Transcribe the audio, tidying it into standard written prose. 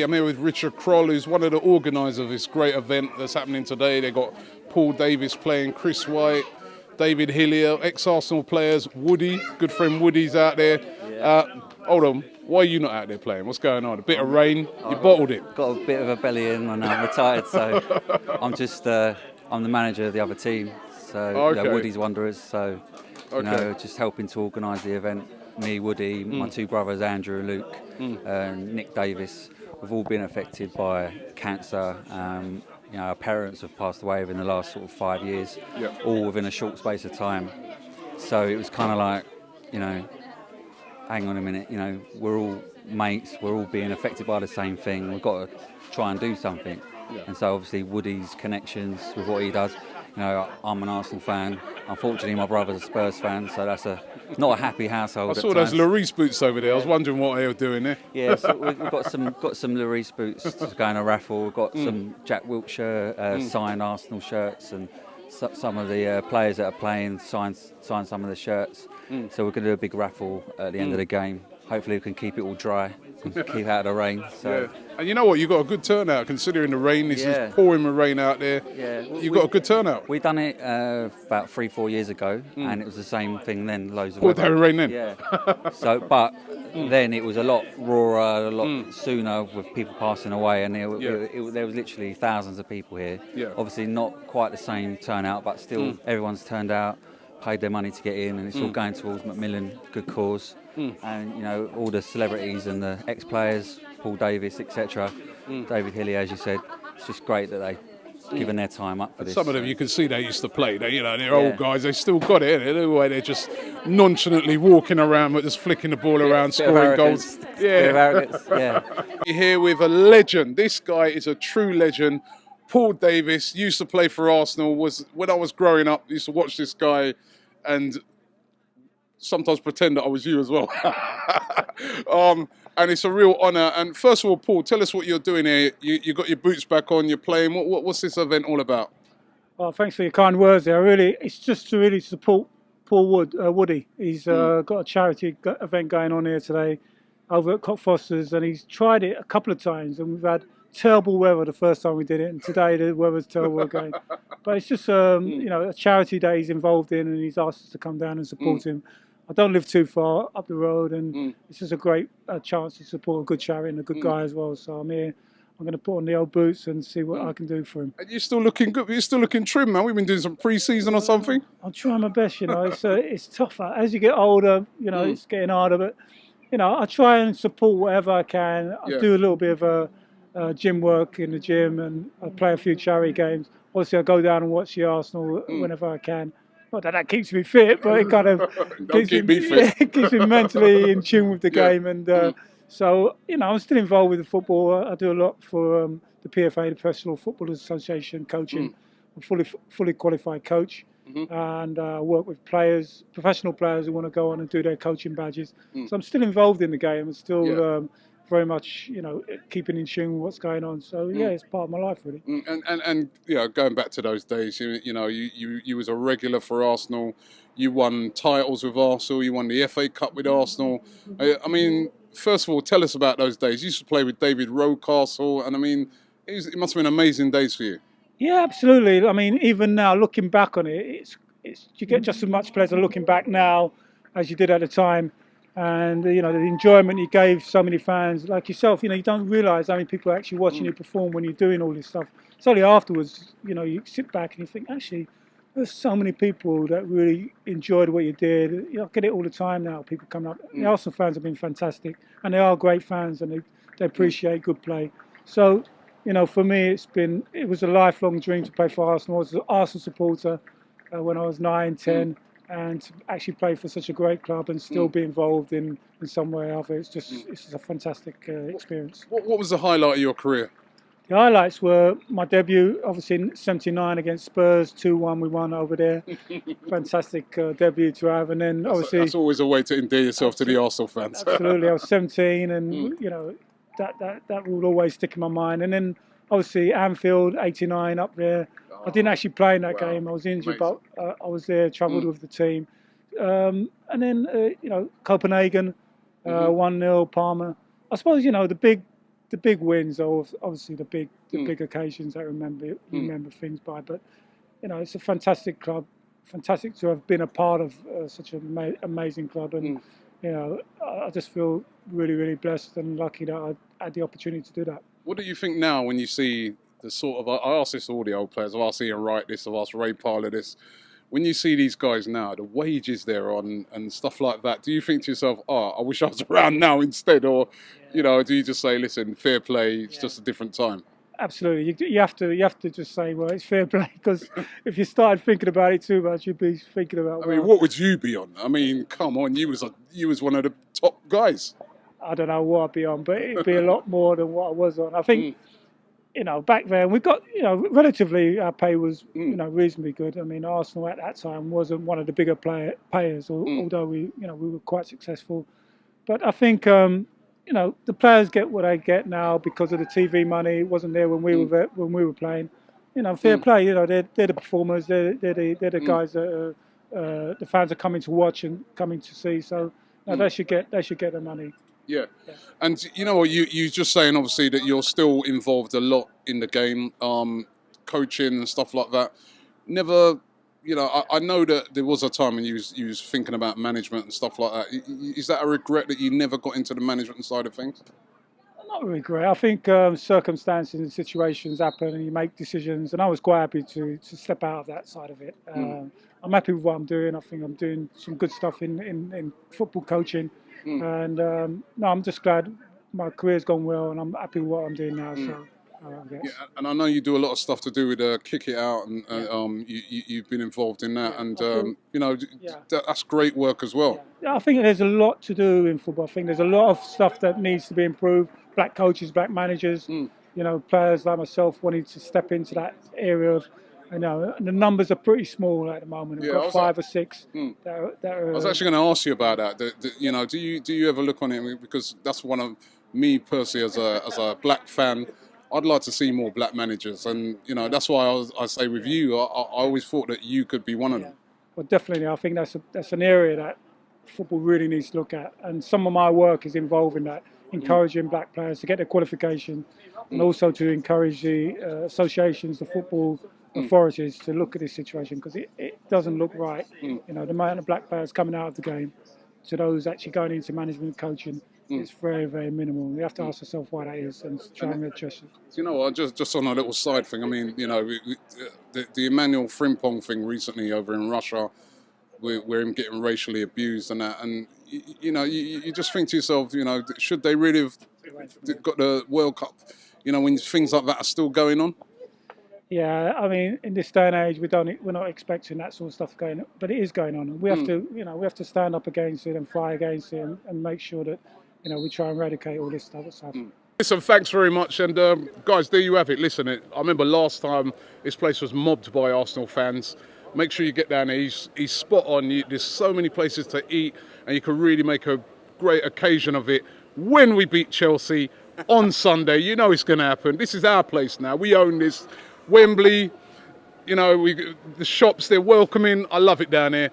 I'm here with Richard Kroll, who's one of the organisers of this great event that's happening today. They've got Paul Davis playing, Chris White, David Hillier, ex-Arsenal players, Woody, good friend Woody's out there. Hold on, why are you not out there playing? What's going on? A bit of rain, you bottled it. Got a bit of a belly in and I'm retired, so I'm just, I'm the manager of the other team. So Woody's Wanderers, so just helping to organise the event. Me, Woody, my two brothers Andrew and Luke, and Nick Davis. We've all been affected by cancer. Our parents have passed away within the last sort of 5 years, all within a short space of time. So it was kind of like, hang on a minute, we're all mates, we're all being affected by the same thing. We've got to try and do something. And so obviously Woody's connections with what he does. I'm an Arsenal fan. Unfortunately, my brother's a Spurs fan, so that's not a happy household. I saw those Lloris boots over there. I was wondering what they were doing there. Yeah, so we've got some Lloris boots to go in a raffle. We've got some Jack Wilshere signed Arsenal shirts, and some of the players that are playing signed some of the shirts. So we're going to do a big raffle at the end of the game. Hopefully we can keep it all dry and keep out of the rain. So. And you know what, you've got a good turnout considering the rain. This is pouring with rain out there. You've got a good turnout. We done it about 3-4 years ago, and it was the same thing then, loads of weather. Rain then? Yeah. But then it was a lot rawer, a lot sooner with people passing away, and there was literally thousands of people here. Obviously not quite the same turnout, but still everyone's turned out, paid their money to get in, and it's all going towards Macmillan, good cause. And all the celebrities and the ex-players, Paul Davis, etc., David Hillier, as you said, it's just great that they've given their time up for this. Some of them you can see they used to play. They're old guys. They still got it. The way they're just nonchalantly walking around, but just flicking the ball around, scoring goals. Yeah. You're here with a legend. This guy is a true legend. Paul Davis used to play for Arsenal. When I was growing up, I used to watch this guy and sometimes pretend that I was you as well. And it's a real honour. And first of all, Paul, tell us what you're doing here. You got your boots back on, you're playing. What's this event all about? Well, thanks for your kind words there. It's just to really support Paul Woody. He's got a charity event going on here today over at Cockfosters, and he's tried it a couple of times, and we've had terrible weather the first time we did it, and today the weather's terrible again. But it's just a charity that he's involved in, and he's asked us to come down and support him. I don't live too far up the road, and it's just a great chance to support a good charity and a good guy as well. So I'm here. I'm going to put on the old boots and see what I can do for him. And you're still looking good. You're still looking trim, man. We've been doing some pre-season or something. I'm trying my best, It's tougher as you get older. It's getting harder, but I try and support whatever I can. I do a little bit of gym work in the gym, and I play a few charity games. Obviously, I go down and watch the Arsenal whenever I can. Not that keeps me fit, but it kind of keeps me mentally in tune with the game. And so, I'm still involved with the football. I do a lot for the PFA, the Professional Footballers Association, coaching. I'm fully qualified coach, and work with players, professional players who want to go on and do their coaching badges. So I'm still involved in the game. I'm still very much, keeping in tune with what's going on. So it's part of my life, really. And going back to those days, you was a regular for Arsenal. You won titles with Arsenal. You won the FA Cup with Arsenal. I mean, first of all, tell us about those days. You used to play with David Rocastle, and I mean, it must have been amazing days for you. Yeah, absolutely. I mean, even now, looking back on it, you get just as much pleasure looking back now as you did at the time. And, the enjoyment you gave so many fans like yourself, you don't realise how many people are actually watching you perform when you're doing all this stuff. It's only afterwards, you sit back and you think, actually, there's so many people that really enjoyed what you did. I get it all the time now, people coming up. The Arsenal fans have been fantastic, and they are great fans, and they appreciate good play. So, for me, it was a lifelong dream to play for Arsenal. I was an Arsenal supporter when I was 9, 10. And to actually play for such a great club and still be involved in some way or other, it's just a fantastic experience. What was the highlight of your career? The highlights were my debut, obviously in '79 against Spurs, 2-1 we won over there. Fantastic debut to have, and then obviously that's always a way to endear yourself to the Arsenal fans. Absolutely, I was 17, and that will always stick in my mind. And then obviously Anfield '89 up there. I didn't actually play in that game. I was injured, but I was there, travelled with the team. And then, Copenhagen, 1-0, Parma. I suppose, the the big wins are obviously the big occasions that remember things by. But it's a fantastic club, fantastic to have been a part of such an amazing club, and I just feel really, really blessed and lucky that I had the opportunity to do that. What do you think now when you see the sort of, I asked this to all the old players, I've asked Ian Wright this, I've asked Ray Parler this, when you see these guys now, the wages they're on and stuff like that, do you think to yourself, I wish I was around now instead? Or, do you just say, listen, fair play, it's just a different time? Absolutely, you have to just say, well, it's fair play, because if you started thinking about it too much, you'd be thinking about. I mean, what would you be on? I mean, come on, you was one of the top guys. I don't know what I'd be on, but it'd be a lot more than what I was on. I think, back then we got, relatively our pay was, reasonably good. I mean, Arsenal at that time wasn't one of the bigger players, although we were quite successful. But I think, the players get what they get now because of the TV money. It wasn't there when we were playing. Fair play. They're the performers. They're the guys that the fans are coming to watch and coming to see. So they should get the money. Yeah. And you know what, you just saying obviously that you're still involved a lot in the game, coaching and stuff like that. Never, I know that there was a time when you was thinking about management and stuff like that. Is that a regret that you never got into the management side of things? Not a regret. I think circumstances and situations happen and you make decisions, and I was quite happy to step out of that side of it. I'm happy with what I'm doing. I think I'm doing some good stuff in football coaching. And I'm just glad my career's gone well, and I'm happy with what I'm doing now. So, I guess. Yeah, and I know you do a lot of stuff to do with Kick It Out, and you've been involved in that, that's great work as well. Yeah, I think there's a lot to do in football. I think there's a lot of stuff that needs to be improved. Black coaches, black managers, players like myself wanting to step into that area of. And the numbers are pretty small at the moment. We've got 5 or 6. That are, I was actually going to ask you about that. Do you ever look on it, because that's one of me personally as a black fan. I'd like to see more black managers, and that's why I say with you, I always thought that you could be one of them. Well, definitely, I think that's an area that football really needs to look at, and some of my work is involved in that, encouraging black players to get their qualification, and also to encourage the associations, the football authorities to look at this situation, because it doesn't look right. The amount of black players coming out of the game to those actually going into management and coaching is very, very minimal. We have to ask ourselves why that is and try and adjust it. Just on a little side thing, I mean, the Emmanuel Frimpong thing recently over in Russia, where him getting racially abused and that, and you just think to yourself, should they really have got the World Cup, when things like that are still going on? Yeah, I mean, in this day and age, we're not expecting that sort of stuff going on, but it is going on, and we have to stand up against it and fight against it, and make sure that we try and eradicate all this other stuff. Listen, thanks very much, and guys, there you have it. Listen, I remember last time this place was mobbed by Arsenal fans. Make sure you get down there. He's spot on. There's so many places to eat, and you can really make a great occasion of it when we beat Chelsea on Sunday. It's going to happen. This is our place now. We own this. Wembley, the shops, they're welcoming. I love it down here.